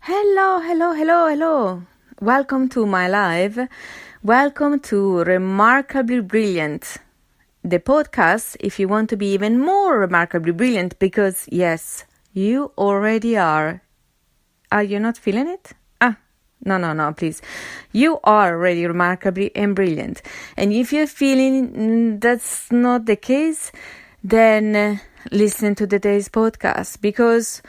Hello, hello, hello, hello. Welcome to my live. Welcome to Remarkably Brilliant, the podcast if you want to be even more remarkably brilliant, because yes, you already are. Are you not feeling it? No, please. You are already remarkably and brilliant. And if you're feeling that's not the case, then listen to today's podcast, because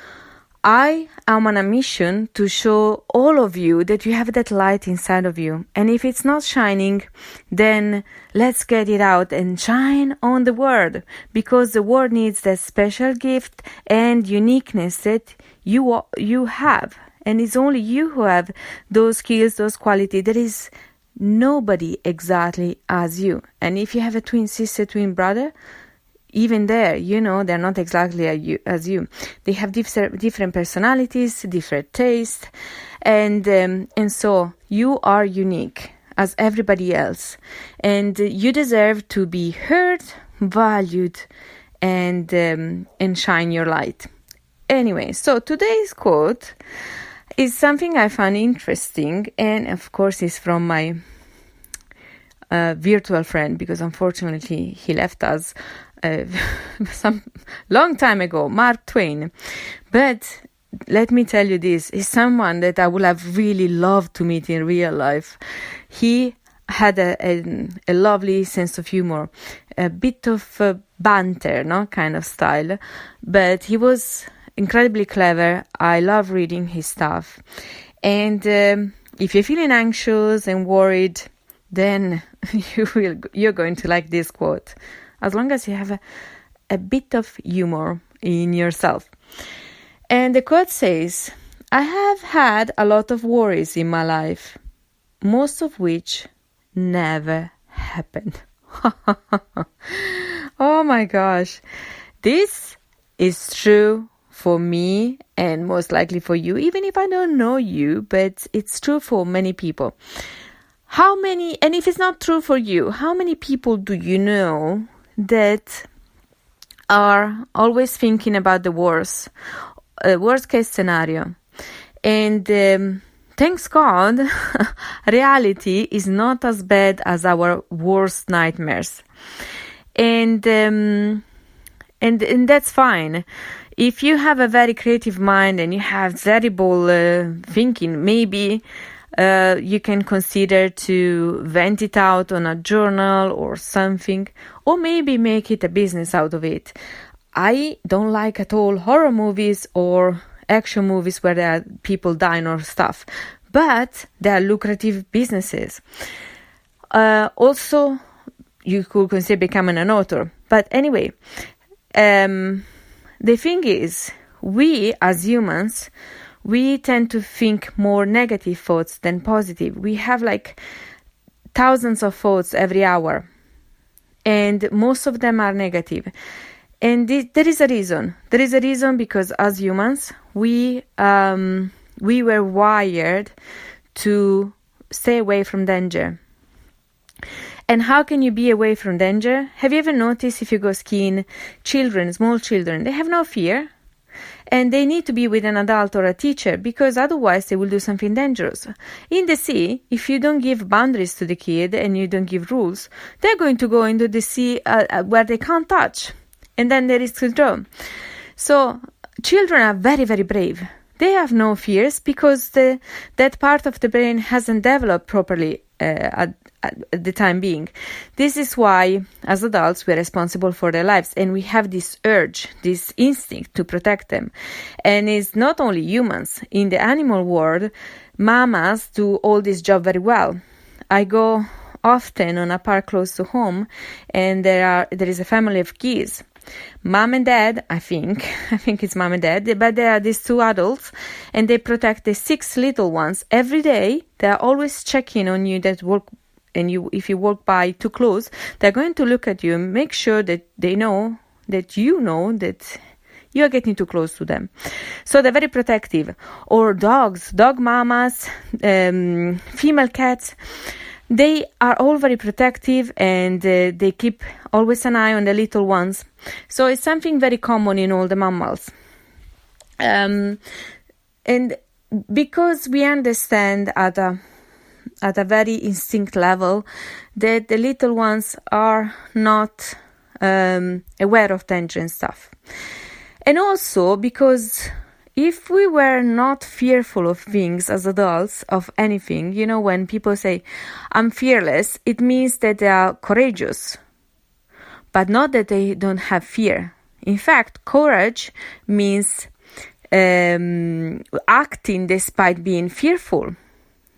I am on a mission to show all of you that you have that light inside of you. And if it's not shining, then let's get it out and shine on the world, because the world needs that special gift and uniqueness that you have. And it's only you who have those skills, those qualities. There is nobody exactly as you. And if you have a twin sister, twin brother, even there, they're not exactly as you. They have different personalities, different tastes, and so you are unique as everybody else, and you deserve to be heard, valued, and shine your light. Anyway, so today's quote is something I found interesting, and of course it's from my virtual friend, because unfortunately he left us some long time ago, Mark Twain. But let me tell you, this is someone that I would have really loved to meet in real life. He had a lovely sense of humor, a bit of banter, kind of style, but he was incredibly clever. I love reading his stuff. And if you're feeling anxious and worried, then you're going to like this quote, as long as you have a bit of humor in yourself. And the quote says, "I have had a lot of worries in my life, most of which never happened." Oh my gosh. This is true for me and most likely for you, even if I don't know you, but it's true for many people. And if it's not true for you, how many people do you know that are always thinking about the worst case scenario? And thanks God, reality is not as bad as our worst nightmares. And that's fine. If you have a very creative mind and you have terrible thinking, maybe you can consider to vent it out on a journal or something, or maybe make it a business out of it. I don't like at all horror movies or action movies where there are people dying or stuff, but they are lucrative businesses. Also, you could consider becoming an author. But anyway, the thing is, we as humans, we tend to think more negative thoughts than positive. We have like thousands of thoughts every hour, and most of them are negative. And there is a reason. There is a reason, because as humans, we were wired to stay away from danger. And how can you be away from danger? Have you ever noticed, if you go skiing, small children, they have no fear. And they need to be with an adult or a teacher, because otherwise they will do something dangerous. In the sea, if you don't give boundaries to the kid and you don't give rules, they're going to go into the sea where they can't touch. And then they risk to drown. So children are very, very brave. They have no fears, because that part of the brain hasn't developed properly at the time being. This is why, as adults, we're responsible for their lives, and we have this urge, this instinct to protect them. And it's not only humans. In the animal world, mamas do all this job very well. I go often on a park close to home, and there is a family of geese. Mom and dad, I think it's mom and dad, but there are these two adults, and they protect the 6 little ones every day. They are always checking on you if you walk by too close, they're going to look at you and make sure that they know that that you are getting too close to them. So they're very protective. Or dogs, dog mamas, female cats, they are all very protective, and they keep always an eye on the little ones. So it's something very common in all the mammals. And because we understand at a very instinct level that the little ones are not aware of danger and stuff. And also because if we were not fearful of things as adults, of anything, when people say, I'm fearless, it means that they are courageous, but not that they don't have fear. In fact, courage means acting despite being fearful.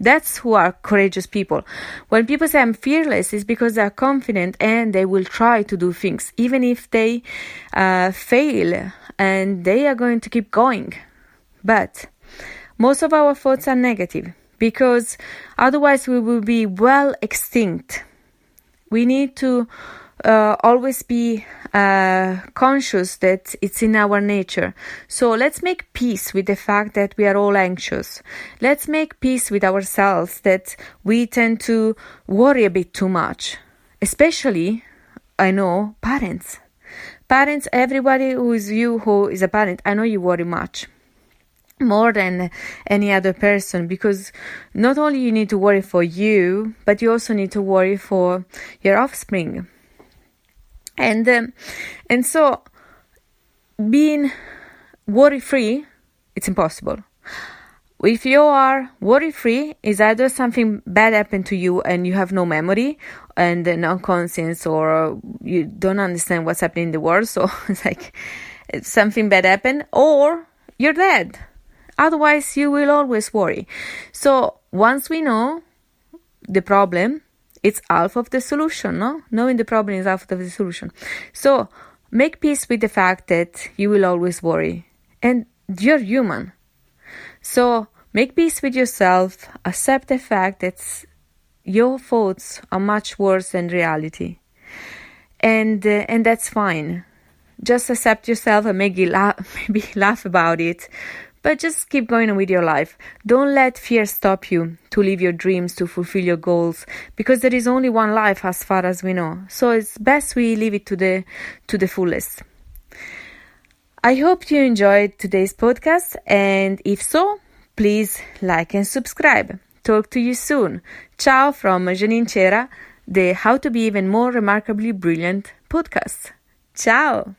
That's who are courageous people. When people say I'm fearless, it's because they are confident and they will try to do things, even if they fail, and they are going to keep going. But most of our thoughts are negative, because otherwise we will be well extinct. We need to always be conscious that it's in our nature. So let's make peace with the fact that we are all anxious. Let's make peace with ourselves that we tend to worry a bit too much. Especially, I know, parents. Parents, everybody who is a parent, I know you worry much. More than any other person, because not only you need to worry for you, but you also need to worry for your offspring. And so being worry-free, it's impossible. If you are worry-free, is either something bad happened to you and you have no memory and no conscience, or you don't understand what's happening in the world, so it's like something bad happened, or you're dead. Otherwise, you will always worry. So once we know the problem, it's half of the solution, no? Knowing the problem is half of the solution. So make peace with the fact that you will always worry. And you're human. So make peace with yourself. Accept the fact that your thoughts are much worse than reality. And that's fine. Just accept yourself and maybe laugh about it. But just keep going on with your life. Don't let fear stop you to live your dreams, to fulfill your goals, because there is only one life as far as we know. So it's best we live it to the fullest. I hope you enjoyed today's podcast, and if so, please like and subscribe. Talk to you soon. Ciao from Janine Cera, the How to Be Even More Remarkably Brilliant podcast. Ciao!